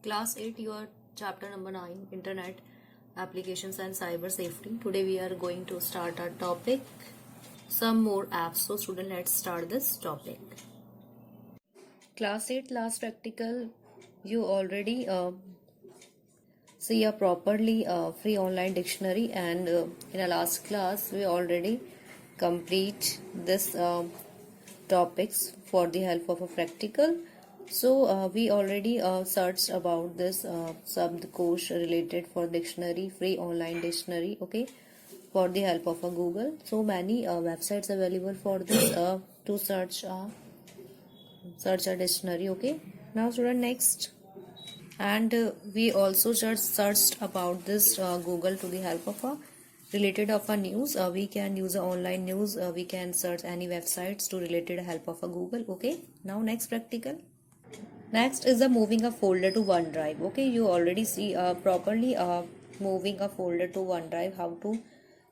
Class 8, your chapter number 9, Internet Applications and Cyber Safety. Today we are going to start our topic, some more apps. So student, let's start this topic. Class 8 last practical, you already see a properly free online dictionary, and in a last class we already complete this topics for the help of a practical. So we already searched about this course related for dictionary, free online dictionary, okay, for the help of a Google. So many websites available for this to search a dictionary, okay. Now student, next, and we also just searched about this Google to the help of a related of a news. We can use a online news, we can search any websites to related help of a Google, okay. Now next practical. Next is the moving a folder to OneDrive. Okay, you already see properly moving a folder to OneDrive. How to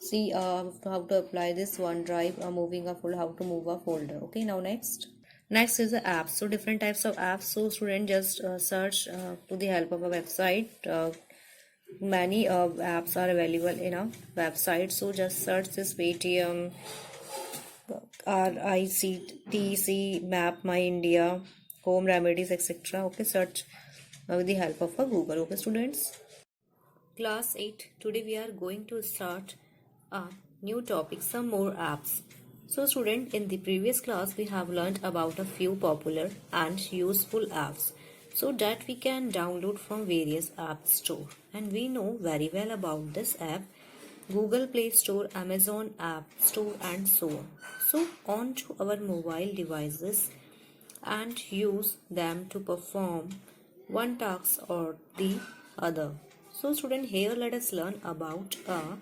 see how to apply this OneDrive moving a folder, how to move a folder. Okay, now next. Next is the apps. So different types of apps. So student just search to the help of a website. Many apps are available in a website. So just search this Paytm, RICTC, Map My India, Home Remedies, etc. Okay, search with the help of a Google. Okay, students. Class 8. Today we are going to start a new topic, some more apps. So student, in the previous class we have learned about a few popular and useful apps so that we can download from various app store, and we know very well about this app, Google Play Store, Amazon App Store, and so on. So on to our mobile devices and use them to perform one task or the other. So student, here let us learn about a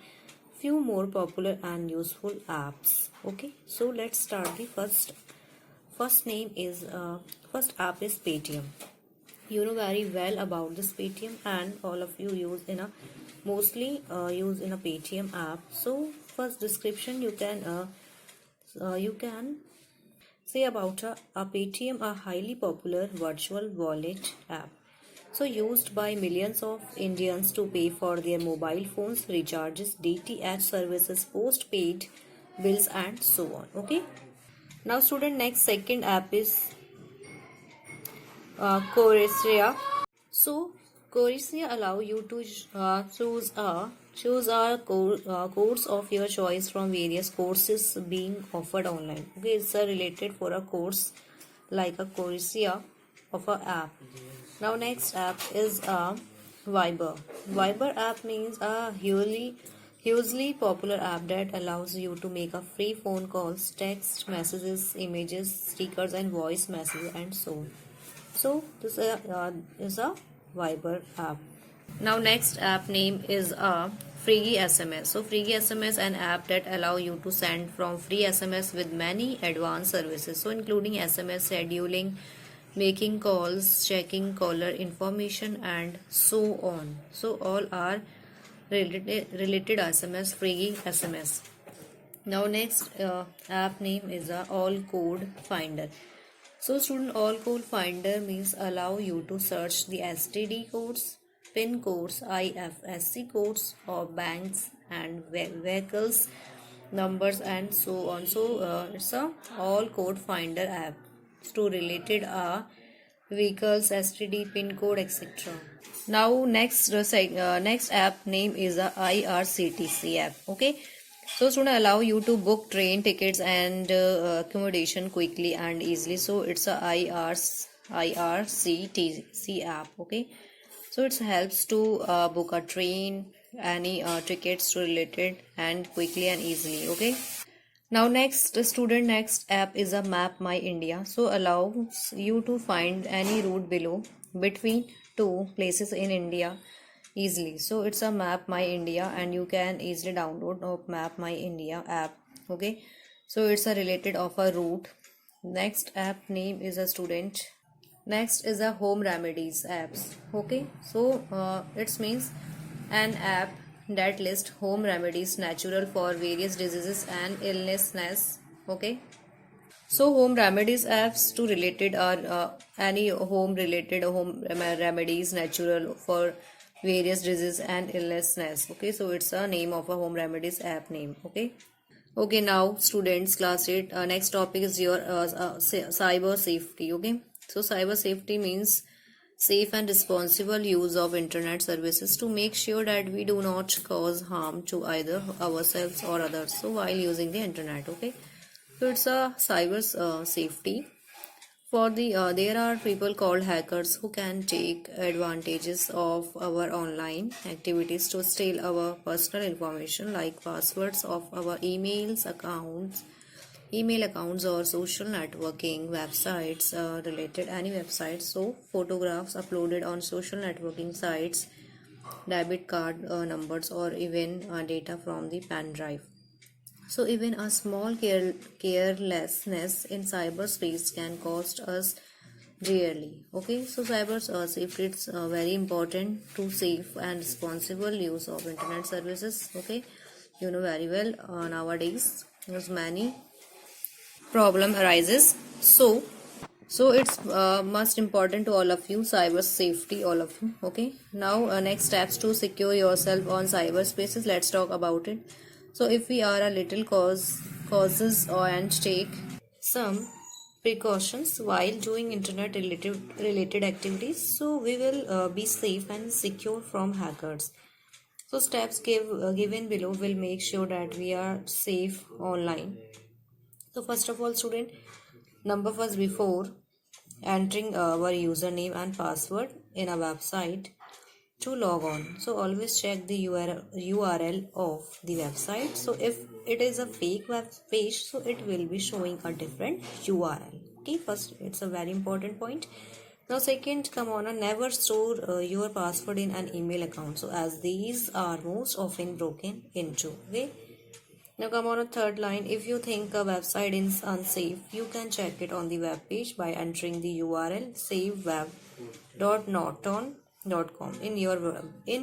few more popular and useful apps. Okay, so let's start the first app is Paytm. You know very well about this Paytm, and all of you use in a mostly use in a Paytm app. So first description you can say about a Paytm, a highly popular virtual wallet app. So used by millions of Indians to pay for their mobile phones, recharges, DTH services, postpaid bills, and so on. Okay. Now student, next second app is Coursera. So Coursera allow you to choose a course of your choice from various courses being offered online. Okay, it's related for a course like a Coursera of a app. Now next app is Viber. Viber app means a hugely popular app that allows you to make a free phone calls, text messages, images, stickers, and voice messages, and so on. So this is a Viber app. Now next app name is Free SMS. So Free SMS, an app that allow you to send from free SMS with many advanced services. So including SMS scheduling, making calls, checking caller information, and so on. So all are related SMS, Free SMS. Now next app name is All Code Finder. So student, All Code Finder means allow you to search the STD codes, PIN codes, IFSC codes of banks and vehicles numbers, and so on. So it's a All Code Finder app to related vehicles, STD, PIN code, etc. Now next next app name is a IRCTC app. Okay. So it's gonna allow you to book train tickets and accommodation quickly and easily. So it's a IRCTC app. Okay. So it helps to book a train, any tickets related, and quickly and easily. Okay. Now next student, next app is a Map My India. So allows you to find any route below between two places in India easily. So it's a Map My India, and you can easily download of Map My India app. Okay, so it's a related of a route. Next app name is a student. Next is a Home Remedies apps. Okay, so it means an app that lists home remedies natural for various diseases and illnesses. Okay, So home remedies apps to related are any home related remedies natural for various disease and illness. Okay, so it's a name of a home remedies app name. Okay. Okay, now students, class 8. Next topic is your cyber safety. Okay, so cyber safety means safe and responsible use of internet services to make sure that we do not cause harm to either ourselves or others. So while using the internet, okay, so it's a cyber safety. For the there are people called hackers who can take advantages of our online activities to steal our personal information like passwords of our email accounts or social networking websites related any websites. So photographs uploaded on social networking sites, debit card numbers, or even data from the pen drive. So even a small carelessness in cyberspace can cost us dearly. Okay, so cyber safety it's very important to safe and responsible use of internet services. Okay, you know very well nowadays there's many problem arises. So it's most important to all of you cyber safety all of you. Okay, now next steps to secure yourself on cyberspaces. Let's talk about it. So if we are a little causes or and take some precautions while doing internet related activities, so we will be safe and secure from hackers. So steps given below will make sure that we are safe online. So first of all, student, number first, before entering our username and password in a website to log on, so always check the URL of the website. So if it is a fake web page, so it will be showing a different URL. Okay, first it's a very important point. Now second, come on, never store your password in an email account, so as these are most often broken into. Okay, now come on a third line. If you think a website is unsafe, you can check it on the web page by entering the URL saveweb.norton.com in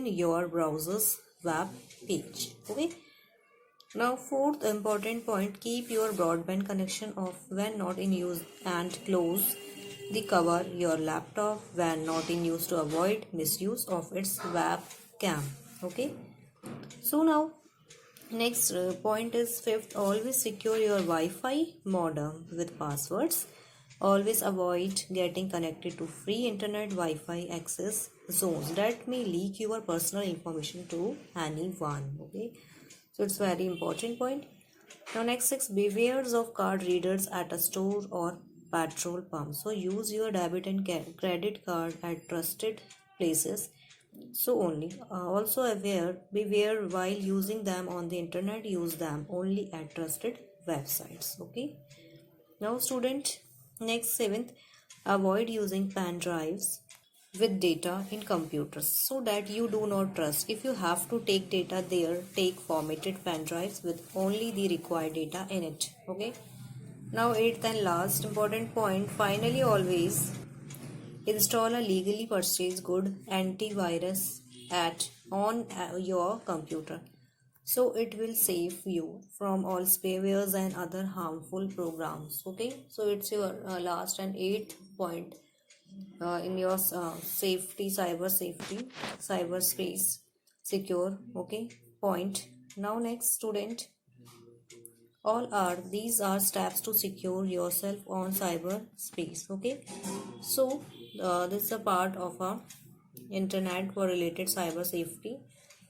your browser's web page. Okay. Now fourth important point, keep your broadband connection off when not in use and close the cover your laptop when not in use to avoid misuse of its webcam. Okay. So now next point is fifth, always secure your Wi-Fi modem with passwords. Always avoid getting connected to free internet Wi-Fi access zones that may leak your personal information to anyone. Okay, so it's very important point. Now next six, beware of card readers at a store or petrol pump. So use your debit and credit card at trusted places so only. Also beware while using them on the internet. Use them only at trusted websites. Okay. Now student, next seventh, avoid using pen drives with data in computers so that you do not trust. If you have to take data there, take formatted pen drives with only the required data in it. Okay. Now eighth and last important point, finally always install a legally purchased good antivirus at on your computer. So it will save you from all sparewares and other harmful programs. Okay, so it's your last and eighth point in your cyberspace secure. Okay, point. Now next student, these are steps to secure yourself on cyberspace. Okay, so this is a part of a internet for related cyber safety,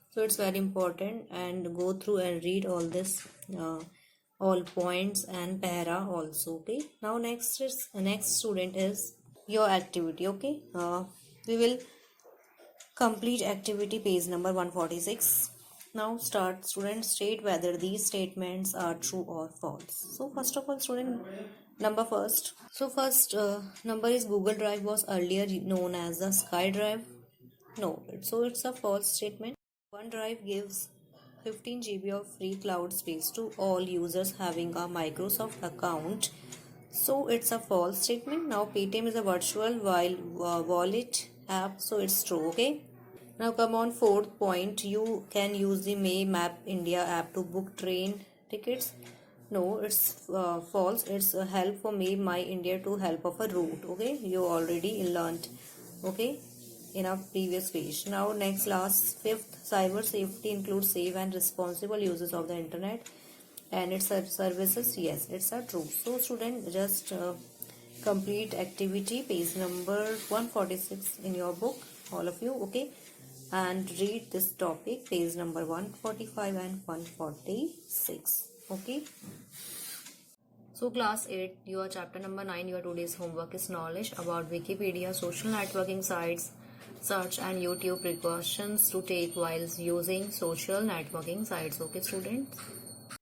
so it's very important and go through and read all this all points and para also. Okay, now next student is your activity. Okay, we will complete activity page number 146. Now start, student, state whether these statements are true or false. So first of all, student, number first. So first number is Google Drive was earlier known as the SkyDrive. No, so it's a false statement. OneDrive gives 15 GB of free cloud space to all users having a Microsoft account. So it's a false statement. Now Paytm is a virtual wallet app, so it's true. Okay. Now come on, fourth point, you can use the May Map India app to book train tickets. No, it's false. It's a help for me, my India to help of a root. Okay, you already learned. Okay, in our previous page. Now, next, last, fifth, cyber safety includes safe and responsible uses of the internet and its services. Yes, it's a true. So, student, just complete activity page number 146 in your book, all of you. Okay, and read this topic page number 145 and 146. Okay. So class 8, your chapter number 9, your today's homework is knowledge about Wikipedia, social networking sites, search and YouTube precautions to take while using social networking sites. Okay students.